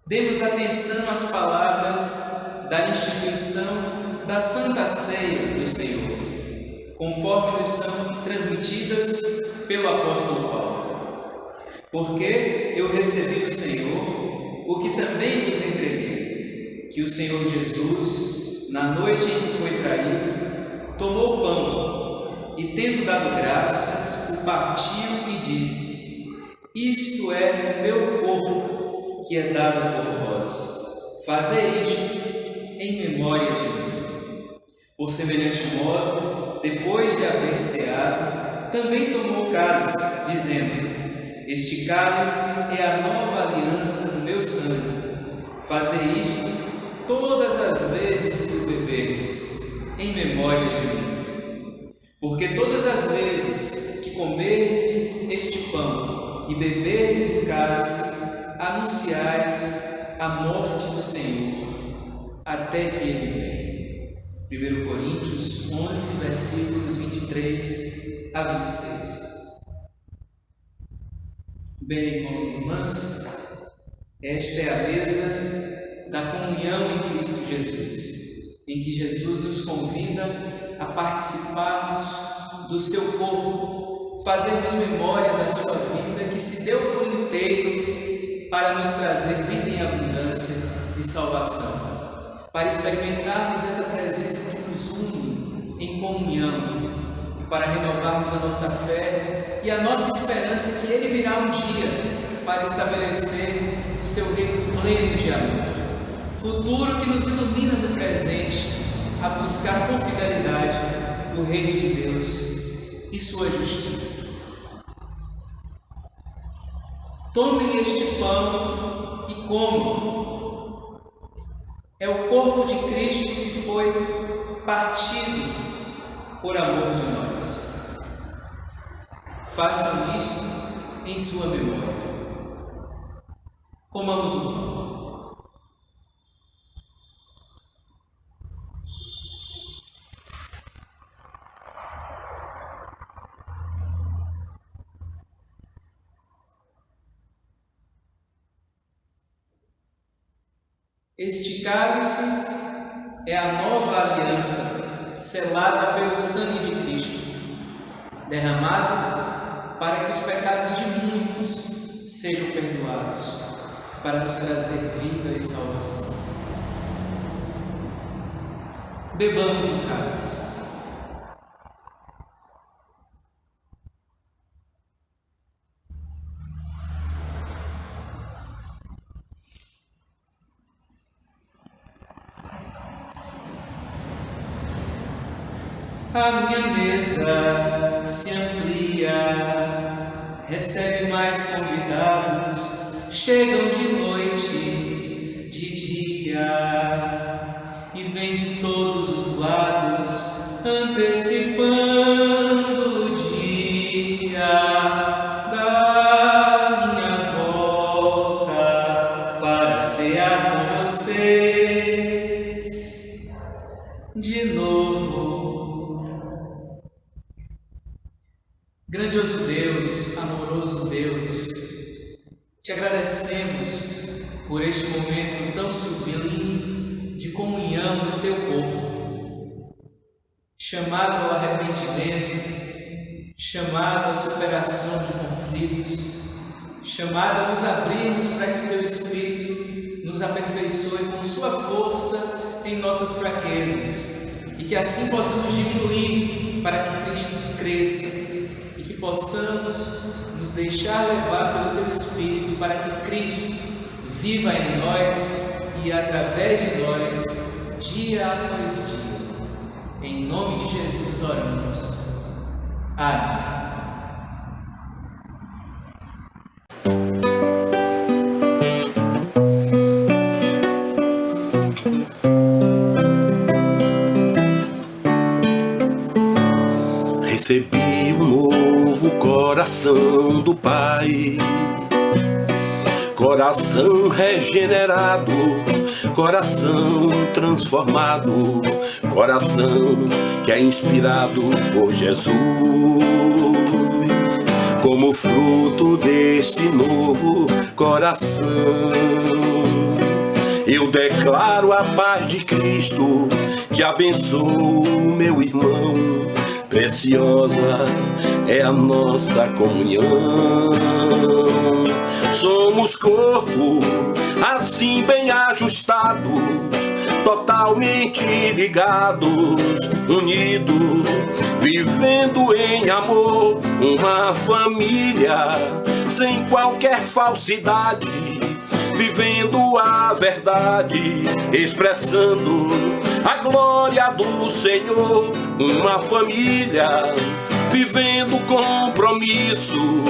M: demos atenção às palavras da instituição da Santa Ceia do Senhor, conforme nos são transmitidas pelo apóstolo Paulo. Porque eu recebi do Senhor o que também vos entreguei, que o Senhor Jesus, na noite em que foi traído, tomou o pão e, tendo dado graças, o partiu e disse: Isto é o meu corpo, que é dado por vós. Fazei isto em memória de mim. Por semelhante modo, depois de haver ceado, também tomou o cálice, dizendo: Este cálice é a nova aliança no meu sangue. Fazei isto todas as vezes que o beberdes, em memória de mim. Porque todas as vezes que comerdes este pão e beberdes o cálice, anunciais a morte do Senhor, até que Ele venha. 1 Coríntios 11, versículos 23 a 26. Bem, irmãos e irmãs, esta é a mesa da comunhão em Cristo Jesus, em que Jesus nos convida a participarmos do seu corpo, fazermos memória da sua vida que se deu por inteiro para nos trazer vida em abundância e salvação, para experimentarmos essa presença que nos une em comunhão e para renovarmos a nossa fé e a nossa esperança que Ele virá um dia para estabelecer o seu reino pleno de amor, futuro que nos ilumina no presente a buscar com fidelidade o reino de Deus e sua justiça. Tomem este pão e comam. É o corpo de Cristo que foi partido por amor de nós. Façam isto em sua memória. Comamos o pão. Este cálice é a nova aliança selada pelo sangue de Cristo, derramado para que os pecados de muitos sejam perdoados, para nos trazer vida e salvação. Bebamos o cálice. A minha mesa se amplia, recebe mais convidados, chegam de noite, de dia, e vem de todos os lados, antecipando o dia da minha volta para cear com vocês de novo. Grandioso Deus, amoroso Deus, te agradecemos por este momento tão sublime de comunhão no teu corpo, chamado ao arrependimento, chamado à superação de conflitos, chamado a nos abrirmos para que o teu Espírito nos aperfeiçoe com sua força em nossas fraquezas e que assim possamos diminuir para que Cristo cresça. Que possamos nos deixar levar pelo Teu Espírito para que Cristo viva em nós e através de nós, dia após dia. Em nome de Jesus oramos. Amém.
N: Recebi um novo coração do Pai, coração regenerado, coração transformado, coração que é inspirado por Jesus. Como fruto deste novo coração, Eu declaro a paz de Cristo, que abençoo meu irmão. Preciosa é a nossa comunhão. Somos corpo, assim bem ajustados, totalmente ligados, unidos, vivendo em amor, uma família sem qualquer falsidade, vivendo a verdade, expressando a glória do Senhor, uma família vivendo o compromisso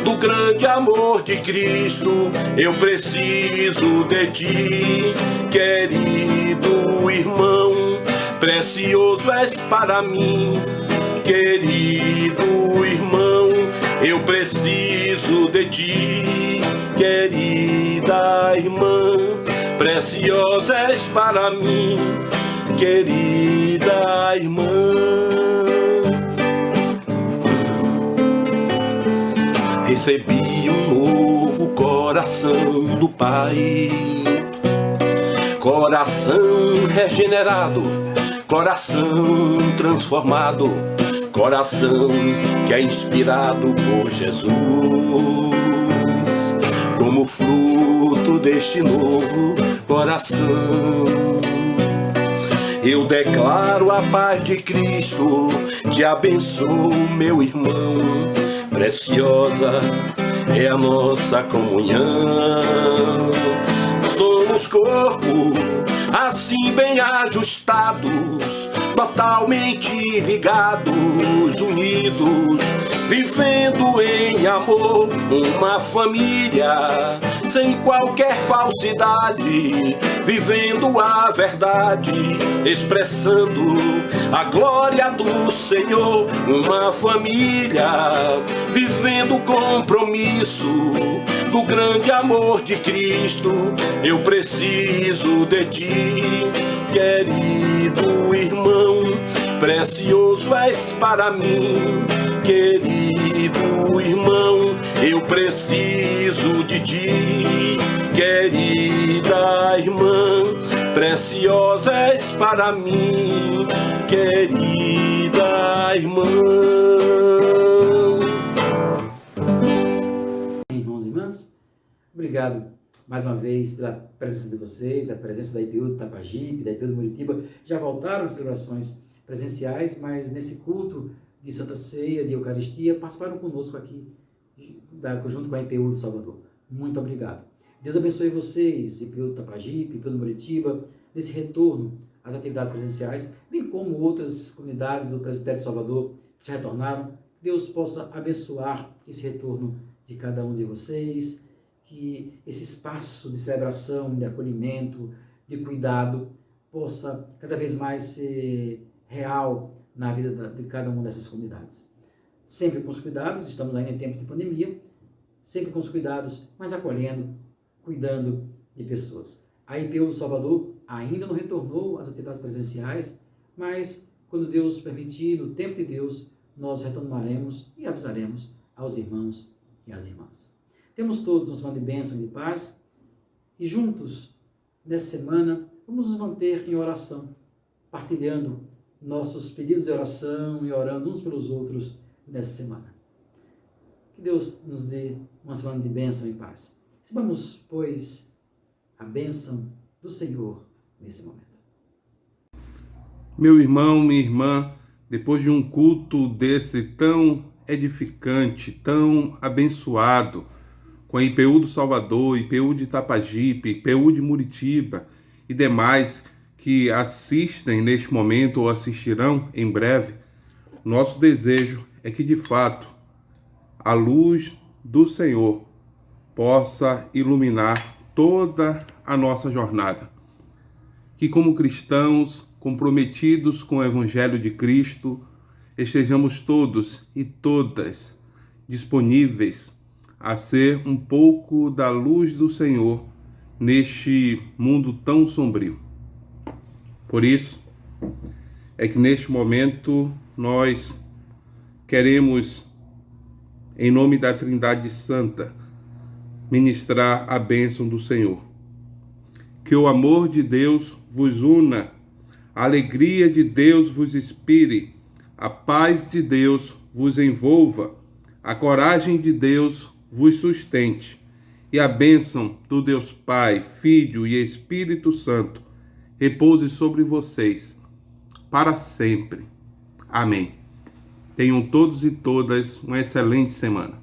N: do grande amor de Cristo. Eu preciso de ti, querido irmão, precioso és para mim, querido irmão. Eu preciso de ti, querida irmã, preciosa és para mim, querida irmã. Recebi um novo coração do Pai, coração regenerado, coração transformado, coração que é inspirado por Jesus. Como fruto deste novo coração, eu declaro a paz de Cristo, que abençoo meu irmão. Preciosa é a nossa comunhão. Somos corpo, assim bem ajustados, totalmente ligados, unidos, vivendo em amor, uma família sem qualquer falsidade, vivendo a verdade, expressando a glória do Senhor, uma família vivendo o compromisso do grande amor de Cristo. Eu preciso de ti, querido irmão, precioso és para mim, querido irmão. Eu preciso de ti, querida irmã, preciosa és para mim, querida irmã.
B: Irmãos e irmãs, obrigado mais uma vez pela presença de vocês, a presença da IPU do Tapajipe, da IPU do Muritiba. Já voltaram as celebrações presenciais, mas nesse culto de Santa Ceia, de Eucaristia, participaram conosco aqui, junto com a IPU do Salvador. Muito obrigado. Deus abençoe vocês, IPU do Tapajipe, IPU do Muritiba, nesse retorno às atividades presenciais, bem como outras comunidades do Presbitério de Salvador que já retornaram. Deus possa abençoar esse retorno de cada um de vocês, que esse espaço de celebração, de acolhimento, de cuidado, possa cada vez mais ser real na vida de cada uma dessas comunidades. Sempre com os cuidados, estamos ainda em tempo de pandemia, sempre com os cuidados, mas acolhendo, cuidando de pessoas. A IPU do Salvador ainda não retornou às atividades presenciais, mas quando Deus permitir, no tempo de Deus, nós retornaremos e avisaremos aos irmãos e às irmãs. Temos todos uma semana de bênção e de paz, e juntos, nessa semana, vamos nos manter em oração, partilhando nossos pedidos de oração e orando uns pelos outros nessa semana. Que Deus nos dê uma semana de bênção e paz. Recebamos, pois, a bênção do Senhor nesse momento.
F: Meu irmão, minha irmã, depois de um culto desse tão edificante, tão abençoado, com a IPU do Salvador, IPU de Tapajipe, IPU de Muritiba e demais que assistem neste momento ou assistirão em breve, nosso desejo é que, de fato, a luz do Senhor possa iluminar toda a nossa jornada. Que, como cristãos comprometidos com o Evangelho de Cristo, estejamos todos e todas disponíveis a ser um pouco da luz do Senhor neste mundo tão sombrio. Por isso, é que neste momento nós queremos, em nome da Trindade Santa, ministrar a bênção do Senhor. Que o amor de Deus vos una, a alegria de Deus vos inspire, a paz de Deus vos envolva, a coragem de Deus vos sustente, e a bênção do Deus Pai, Filho e Espírito Santo repouse sobre vocês para sempre. Amém. Tenham todos e todas uma excelente semana.